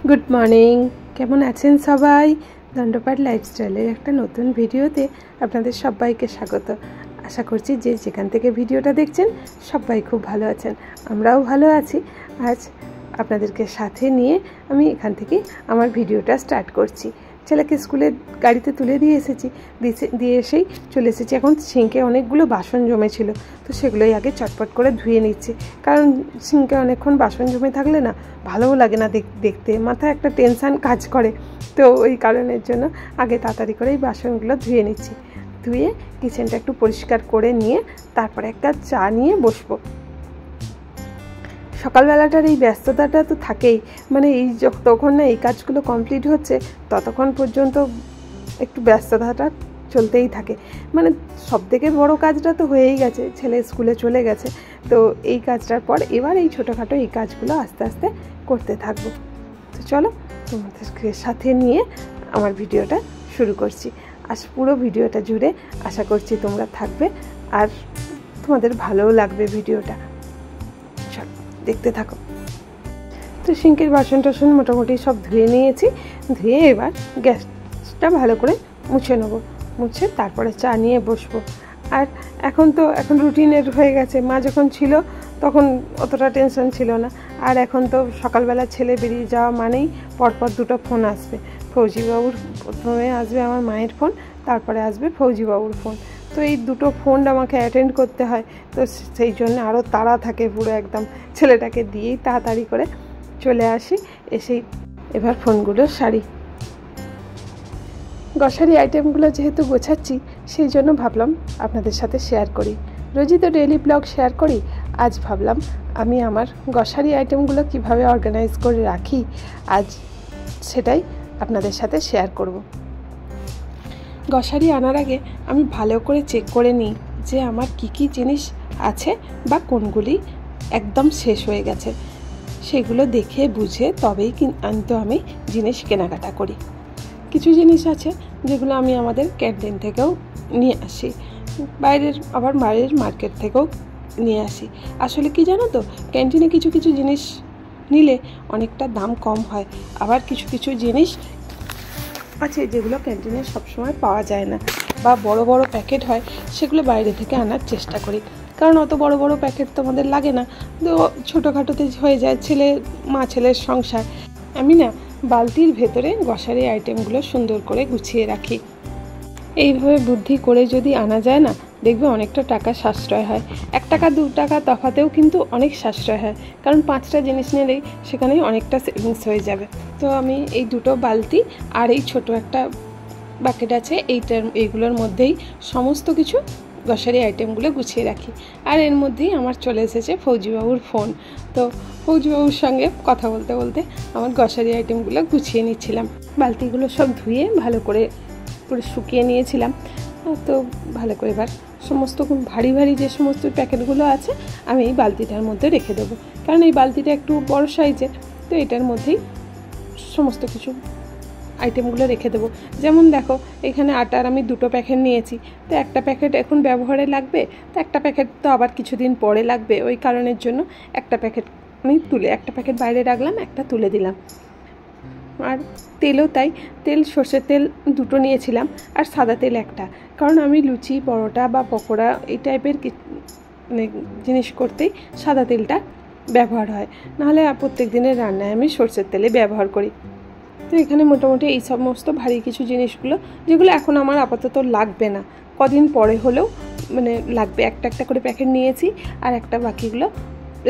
Good morning, কেমন আছেন সবাই? দণ্ডপাট লাইফস্টাইলের একটা নতুন ভিডিওতে আপনাদের সবাইকে স্বাগত। আশা করছি যে যেখান থেকে ভিডিওটা দেখছেন সবাই খুব ভালো আছেন, আমরাও ভালো আছি। আজ আপনাদেরকে সাথে নিয়ে আমি এখান থেকে আমার ভিডিওটা স্টার্ট করছি। ছেলেকে স্কুলে গাড়িতে তুলে দিয়ে এসেই চলে এসেছি। এখন সিঙ্কে অনেকগুলো বাসন জমেছিল, তো সেগুলোই আগে চটপট করে ধুয়ে নিচ্ছি। কারণ সিঙ্কে অনেকক্ষণ বাসন জমে থাকলে না ভালোও লাগে না দেখতে, মাথায় একটা টেনশান কাজ করে। তো ওই কারণের জন্য আগে তাড়াতাড়ি করে এই বাসনগুলো ধুয়ে নিচ্ছি। ধুয়ে কিচেনটা একটু পরিষ্কার করে নিয়ে তারপরে একটা চা নিয়ে বসবো। সকালবেলাটার এই ব্যস্ততাটা তো থাকেই, মানে এই যতক্ষণ না এই কাজগুলো কমপ্লিট হচ্ছে ততক্ষণ পর্যন্ত একটু ব্যস্ততাটা চলতেই থাকে। মানে সবথেকে বড় কাজটা তো হয়েই গেছে, ছেলে স্কুলে চলে গেছে। তো এই কাজটার পর এবার এই ছোটোখাটো এই কাজগুলো আস্তে আস্তে করতে থাকবো। তো চলো তোমাদেরকে সাথে নিয়ে আমার ভিডিওটা শুরু করছি। পুরো ভিডিওটা জুড়ে আশা করছি তোমরা থাকবে আর তোমাদের ভালোও লাগবে ভিডিওটা। চলো দেখতে থাকো। তো সিঙ্কের বাসন টাসন মোটামুটি সব ধুয়ে নিয়েছি। ধুয়ে এবার গ্যাসটা ভালো করে মুছে নেবো, মুছে তারপরে চা নিয়ে বসবো। আর এখন রুটিনের হয়ে গেছে। মা যখন ছিল তখন অতটা টেনশন ছিল না। আর এখন তো সকালবেলা ছেলে বেরিয়ে যাওয়া মানেই পরপর দুটো ফোন আসবে। ফৌজিবাবুর প্রথমে আসবে আমার মায়ের ফোন, তারপরে আসবে ফৌজিবাবুর ফোন। তো এই দুটো ফোন আমাকে অ্যাটেন্ড করতে হয়। তো সেই জন্য আরও তাড়া থাকে পুরো একদম। ছেলেটাকে দিয়েই তাড়াতাড়ি করে চলে আসি। এসেই এবার ফোনগুলো সারি। গ্রসারি আইটেমগুলো যেহেতু গোছাচ্ছি সেই জন্য ভাবলাম আপনাদের সাথে শেয়ার করি। রোজই তো ডেইলি ব্লগ শেয়ার করি, আজ ভাবলাম আমি আমার গ্রসারি আইটেমগুলো কিভাবে অর্গানাইজ করে রাখি আজ সেটাই আপনাদের সাথে শেয়ার করব। গ্রসারি আনার আগে আমি ভালো করে চেক করে নিই যে আমার কি জিনিস আছে বা কোনগুলি একদম শেষ হয়ে গেছে। সেগুলো দেখে বুঝে তবেই কিন্তু আমি জিনিস কেনাকাটা করি। কিছু জিনিস আছে যেগুলো আমি আমাদের ক্যান্টিন থেকেও নিয়ে আসি, বাইরের মার্কেট থেকেও নিয়ে আসি। আসলে কি জানো তো, ক্যান্টিনে কিছু জিনিস নিলে অনেকটা দাম কম হয়। আবার কিছু জিনিস আছে যেগুলো ক্যান্টিনে সবসময় পাওয়া যায় না বা বড় প্যাকেট হয়, সেগুলো বাইরে থেকে আনার চেষ্টা করি। কারণ অত বড় প্যাকেট তো আমাদের লাগে না, তো ছোটোখাটোতে হয়ে যায়। ছেলের সংসার। আমি না বালতির ভেতরে গ্রসারি আইটেমগুলো সুন্দর করে গুছিয়ে রাখি। এইভাবে বুদ্ধি করে যদি আনা যায় না, দেখবে অনেকটা টাকা সাশ্রয় হয়। 1 টাকা 2 টাকা তফাতেও কিন্তু অনেক সাশ্রয় হয়, কারণ 5টা জিনিস নিলেই সেখানেই অনেকটা সেভিংস হয়ে যাবে। তো আমি এই দুটো বালতি আর এই ছোট একটা বাকেট আছে, এইগুলোর মধ্যেই সমস্ত কিছু গ্রসারি আইটেমগুলো গুছিয়ে রাখি। আর এর মধ্যেই আমার চলে এসেছে ফৌজিবাবুর ফোন। তো ফৌজিবাবুর সঙ্গে কথা বলতে বলতে আমার গ্রসারি আইটেমগুলো গুছিয়ে নিচ্ছিলাম। বালতিগুলো সব ধুয়ে ভালো করে শুকিয়ে নিয়েছিলাম। তো ভালো করে এবার সমস্ত ভারী যে সমস্ত প্যাকেটগুলো আছে আমি এই বালতিটার মধ্যে রেখে দেবো। কারণ এই বালতিটা একটু বড় সাইজের, তো এটার মধ্যেই সমস্ত কিছু আইটেমগুলো রেখে দেবো। যেমন দেখো, এখানে আটার আমি 2টো প্যাকেট নিয়েছি। তো একটা প্যাকেট এখন ব্যবহারে লাগবে, তো একটা প্যাকেট তো আবার কিছুদিন পরে লাগবে। ওই কারণের জন্য একটা প্যাকেট আমি একটা প্যাকেট বাইরে রাখলাম, একটা তুলে দিলাম। আর তেলও তাই, সর্ষের তেল 2টো নিয়েছিলাম আর সাদা তেল 1টা। কারণ আমি লুচি, পরোটা বা পকোড়া এই টাইপের জিনিস করতেই সাদা তেলটা ব্যবহার হয়, নাহলে প্রত্যেক দিনের রান্নায় আমি সর্ষের তেলে ব্যবহার করি। তো এখানে মোটামুটি এই সমস্ত ভারী কিছু জিনিসগুলো, যেগুলো এখন আমার আপাতত লাগবে না, কদিন পরে হলেও লাগবে, একটা করে প্যাকেট নিয়েছি আর একটা বাকিগুলো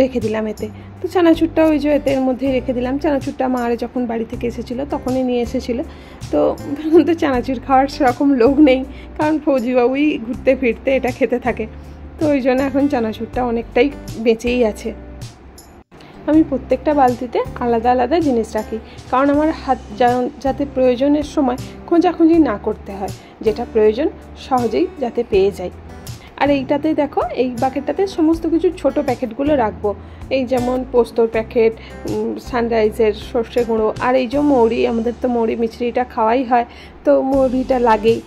রেখে দিলাম এতে। তো চানাচুরটা ওই যে এর মধ্যেই রেখে দিলাম। চানাচুরটা মা আরে যখন বাড়ি থেকে এসেছিলো তখনই নিয়ে এসেছিলো। তো এখন তো চানাচুর খাওয়ার সেরকম লোক নেই, কারণ ফৌজিবাবুই ঘুরতে ফিরতে এটা খেতে থাকে। তো ওই জন্য এখন চানাচুরটা অনেকটাই বেঁচেই আছে। আমি প্রত্যেকটা বালতিতে আলাদা জিনিস রাখি, কারণ আমার হাত যাতে প্রয়োজনের সময় খোঁজাখুঁজি না করতে হয়, যেটা প্রয়োজন সহজেই যাতে পেয়ে যাই। আর এইটাতে দেখো, এই বাকেটটাতে সমস্ত কিছু ছোট প্যাকেটগুলো রাখবো। এই যেমন পোস্তর প্যাকেট, সানরাইজের সর্ষে গুঁড়ো, আর এই যে মৌরি, আমাদের তো মৌরি মিছরিটা খাওয়াই হয়, তো মৌরিটা লাগেই।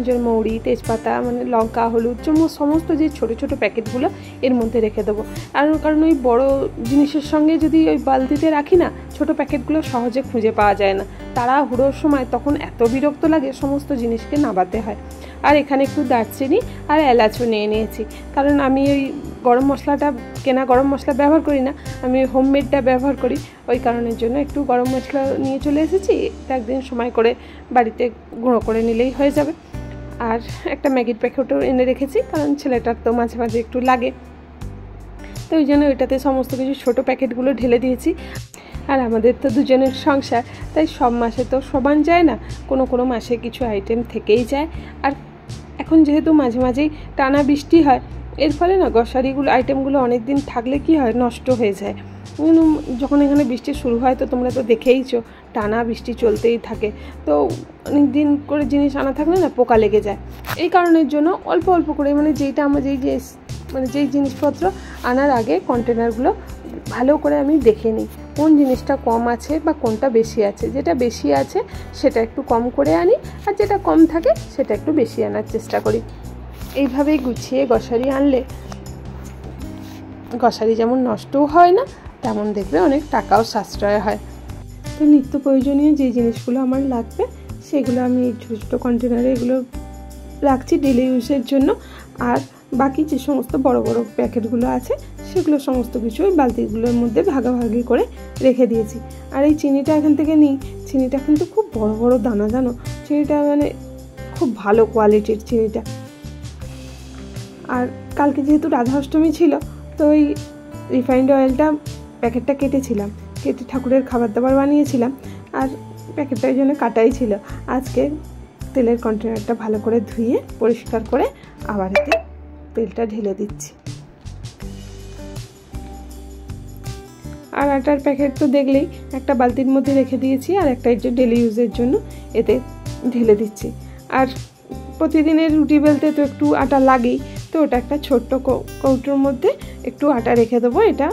যে মৌরি, তেজপাতা, লঙ্কা, হলুদ, সমস্ত যে ছোট প্যাকেটগুলো এর মধ্যে রেখে দেবো। আর কারণ ওই বড় জিনিসের সঙ্গে যদি ওই বালতিতে রাখি না, ছোট প্যাকেটগুলো সহজে খুঁজে পাওয়া যায় না, তাড়াহুড়োর সময় তখন এত বিরক্ত লাগে, সমস্ত জিনিসকে নাবাতে হয়। আর এখানে একটু দারচিনি আর এলাচও নিয়ে নিয়েছি, কারণ আমি ওই গরম মশলাটা কেনা গরম মশলা ব্যবহার করি না, আমি হোমমেডটা ব্যবহার করি। ওই কারণের জন্য একটু গরম মশলা নিয়ে চলে এসেছি, একদিন সময় করে বাড়িতে গুঁড়ো করে নিলেই হয়ে যাবে। আর একটা ম্যাগির প্যাকেটও এনে রেখেছি, কারণ ছেলেটার তো মাঝে মাঝে একটু লাগে, তো ওই জন্য ওইটাতে সমস্ত কিছু ছোটো প্যাকেটগুলো ঢেলে দিয়েছি। আর আমাদের তো দুজনের সংসার, তাই সব মাসে তো সমান যায় না, কোনো কোনো মাসে কিছু আইটেম থেকেই যায়। আর এখন যেহেতু মাঝে মাঝেই টানা বৃষ্টি হয়, এর ফলে না গ্রসারিগুলো আইটেমগুলো অনেক দিন থাকলে কি হয়, নষ্ট হয়ে যায়। যখন এখানে বৃষ্টি শুরু হয়, তো তোমরা তো দেখেইছো টানা বৃষ্টি চলতেই থাকে, তো অনেক দিন করে জিনিস আনা থাকলে না পোকা লেগে যায়। এই কারণের জন্য অল্প অল্প করে যেইটা আমার যেই জিনিসপত্র আনার আগে কন্টেনারগুলো ভালো করে আমি দেখে নিই কোন জিনিসটা কম আছে বা কোনটা বেশি আছে। যেটা বেশি আছে সেটা একটু কম করে আনি, আর যেটা কম থাকে সেটা একটু বেশি আনার চেষ্টা করি। এইভাবেই গুছিয়ে গ্রসারি আনলে গ্রসারি যেমন নষ্টও হয় না, তেমন দেখবে অনেক টাকাও সাশ্রয় হয়। তো নিত্য প্রয়োজনীয় যে জিনিসগুলো আমার লাগবে সেগুলো আমি এই ছোটো ছোটো কন্টেনারে এগুলো রাখছি ডেলি ইউজের জন্য। আর বাকি যে সমস্ত বড় বড় প্যাকেটগুলো আছে সেগুলো সমস্ত কিছু ওই বালতিগুলোর মধ্যে ভাগাভাগি করে রেখে দিয়েছি। আর এই চিনিটা এখান থেকে নিই, চিনিটা কিন্তু খুব বড় বড় দানা, জানো, চিনিটা খুব ভালো কোয়ালিটির চিনিটা। আর কালকে যেহেতু রাধা অষ্টমী ছিল, তো ওই রিফাইন্ড অয়েলটা প্যাকেটটা কেটেছিলাম, কেটে ঠাকুরের খাবার দাবার বানিয়েছিলাম, আর প্যাকেটটা ওই জন্য কাটাই ছিল। আজকে তেলের কন্টেনারটা ভালো করে ধুয়ে পরিষ্কার করে আবার এতে তেলটা ঢেলে দিচ্ছি। আর আটার প্যাকেট তো দেখলেই একটা বালতির মধ্যে রেখে দিয়েছি, আর একটা ডেলি ইউজের জন্য এতে ঢেলে দিচ্ছি। আর প্রতিদিনের রুটি বেলতে তো একটু আটা লাগেই, তো ওটা একটা ছোট্ট কৌটোর মধ্যে একটু আটা রেখে দেবো, এটা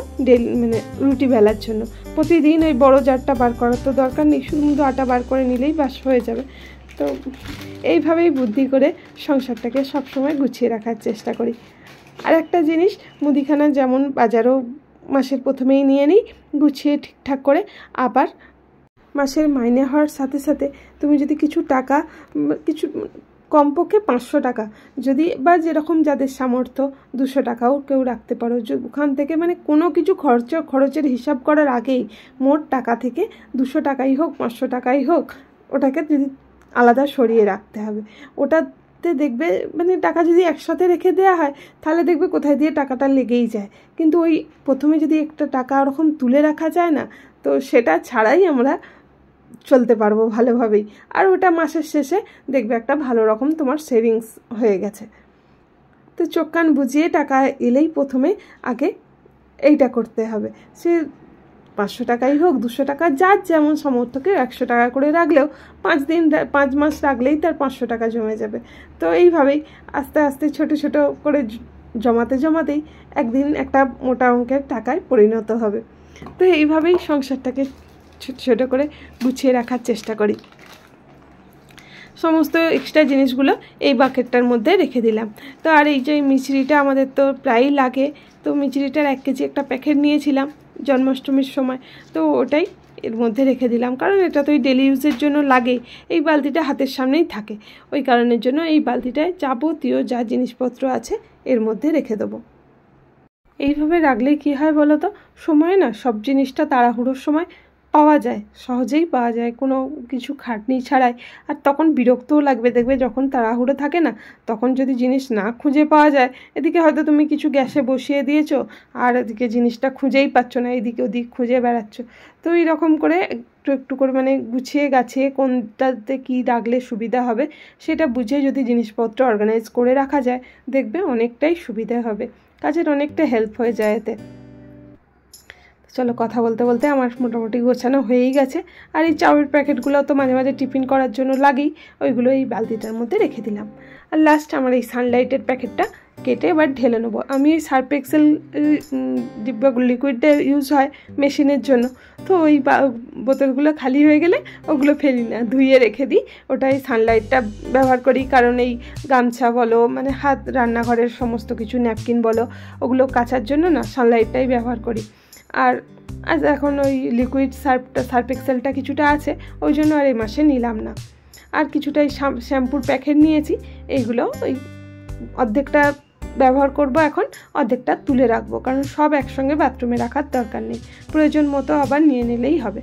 রুটি বেলার জন্য। প্রতিদিন ওই বড় জারটা বার করার তো দরকার নেই, শুধু আটা বার করে নিলেই বাস হয়ে যাবে। তো এইভাবেই বুদ্ধি করে সংসারটাকে সবসময় গুছিয়ে রাখার চেষ্টা করি। আর একটা জিনিস, মুদিখানা যেমন বাজারও মাসের প্রথমেই নিয়ে নিই গুছিয়ে ঠিকঠাক করে, আবার মাসের মাইনে হওয়ার সাথে সাথে তুমি যদি কিছু টাকা, কিছু কমপক্ষে 500 টাকা যদি, বা যেরকম যাদের সামর্থ্য 200 টাকাও কেউ রাখতে পারো, ওখান থেকে কোনো কিছু খরচের হিসাব করার আগেই মোট টাকা থেকে 200 টাকাই হোক 500 টাকাই হোক, ওটাকে যদি আলাদা সরিয়ে রাখতে হবে। ওটাতে দেখবে টাকা যদি একসাথে রেখে দেওয়া হয় তাহলে দেখবে কোথায় দিয়ে টাকাটা লেগেই যায়, কিন্তু ওই প্রথমে যদি একটা টাকা ওরকম তুলে রাখা যায় না, তো সেটা ছাড়াই আমরা চলতে পারবো ভালোভাবেই। আর ওটা মাসের শেষে দেখবে একটা ভালো রকম তোমার সেভিংস হয়ে গেছে। তো চোখ কান বুঝিয়ে টাকা এলেই প্রথমে আগে এইটা করতে হবে। সে 500 টাকাই হোক 200 টাকা, যার যেমন সামর্থ্যকে 100 টাকা করে রাখলেও 5 মাস রাখলেই তার 500 টাকা জমে যাবে। তো এইভাবেই আস্তে আস্তে ছোট ছোট করে জমাতেই একদিন একটা মোটা অঙ্কের টাকায় পরিণত হবে। তো এইভাবেই সংসারটাকে ছোট ছোট করে গুছিয়ে রাখার চেষ্টা করি। সমস্ত এক্সট্রা জিনিসগুলো এই বাকেটটার মধ্যে রেখে দিলাম। তো আর এই যে মিচড়িটা আমাদের তো প্রায়ই লাগে, তো মিচড়িটার 1 কেজি একটা প্যাকেট নিয়েছিলাম জন্মাষ্টমীর সময়, তো ওটাই এর মধ্যে রেখে দিলাম, কারণ এটা তো ডেলি ইউজের জন্য লাগেই। এই বালতিটা হাতের সামনেই থাকে, ওই কারণের জন্য এই বালতিটায় যাবতীয় যা জিনিসপত্র আছে এর মধ্যে রেখে দেবো। এইভাবে রাখলে কি হয় বলো তো, সময় না সব জিনিসটা তাড়াহুড়োর সময় পাওয়া যায়, সহজেই পাওয়া যায় কোনো কিছু খাটনি ছাড়াই। আর তখন বিরক্তও লাগবে, দেখবে যখন তাড়াহুড়ো থাকে না, তখন যদি জিনিস না খুঁজে পাওয়া যায়, এদিকে হয়তো তুমি কিছু গ্যাসে বসিয়ে দিয়েছো আর এদিকে জিনিসটা খুঁজেই পাচ্ছ না, এদিকে ওদিক খুঁজে বেড়াচ্ছ। তো এইরকম করে একটু একটু করে গুছিয়ে গাছিয়ে কোনটাতে কী রাখলে সুবিধা হবে সেটা বুঝে যদি জিনিসপত্র অর্গানাইজ করে রাখা যায়, দেখবে অনেকটাই সুবিধা হবে, কাজের অনেকটা হেল্প হয়ে যায় এতে। চলো কথা বলতে বলতে আমার মোটামুটি গোছানো হয়েই গেছে। আর এই চাউলের প্যাকেটগুলো তো মাঝে মাঝে টিফিন করার জন্য লাগেই, ওইগুলো এই বালতিটার মধ্যে রেখে দিলাম। আর লাস্ট আমার এই সানলাইটের প্যাকেটটা কেটে এবার ঢেলে নেবো। আমি এই সার্ফ এক্সেল ডিব্বাগুলো লিকুইডটা ইউজ হয় মেশিনের জন্য, তো ওই বোতলগুলো খালি হয়ে গেলে ওগুলো ফেলি না, ধুয়ে রেখে দিই। ওটাই সানলাইটটা ব্যবহার করি, কারণ এই গামছা বলো হাত রান্নাঘরের সমস্ত কিছু ন্যাপকিন বলো ওগুলো কাচার জন্য না সানলাইটটাই ব্যবহার করি। আর এখন ওই লিকুইড সার্ফ এক্সেলটা কিছুটা আছে, ওই জন্য আর এই মাসে নিলাম না। আর কিছুটা এই শ্যাম্পুর প্যাকেট নিয়েছি, এইগুলো ওই অর্ধেকটা ব্যবহার করব এখন, অর্ধেকটা তুলে রাখবো, কারণ সব একসঙ্গে বাথরুমে রাখার দরকার নেই, প্রয়োজন মতো আবার নিয়ে নিলেই হবে।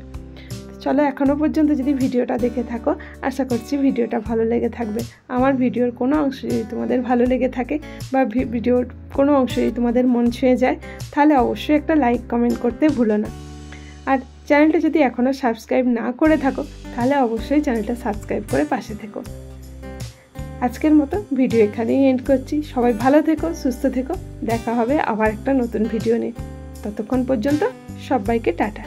চলো, এখনও পর্যন্ত যদি ভিডিওটা দেখে থাকো, আশা করছি ভিডিওটা ভালো লেগে থাকবে। আমার ভিডিওর কোনো অংশ যদি তোমাদের ভালো লেগে থাকে বা ভিডিওর কোনো অংশ যদি তোমাদের মন ছুঁয়ে যায়, তাহলে অবশ্যই একটা লাইক কমেন্ট করতে ভুলো না। আর চ্যানেলটা যদি এখনও সাবস্ক্রাইব না করে থাকো, তাহলে অবশ্যই চ্যানেলটা সাবস্ক্রাইব করে পাশে থেকো। আজকের মতো ভিডিও এখানেই এন্ড করছি। সবাই ভালো থেকো, সুস্থ থেকো, দেখা হবে আবার একটা নতুন ভিডিও নিয়ে। ততক্ষণ পর্যন্ত সবাইকে টাটা।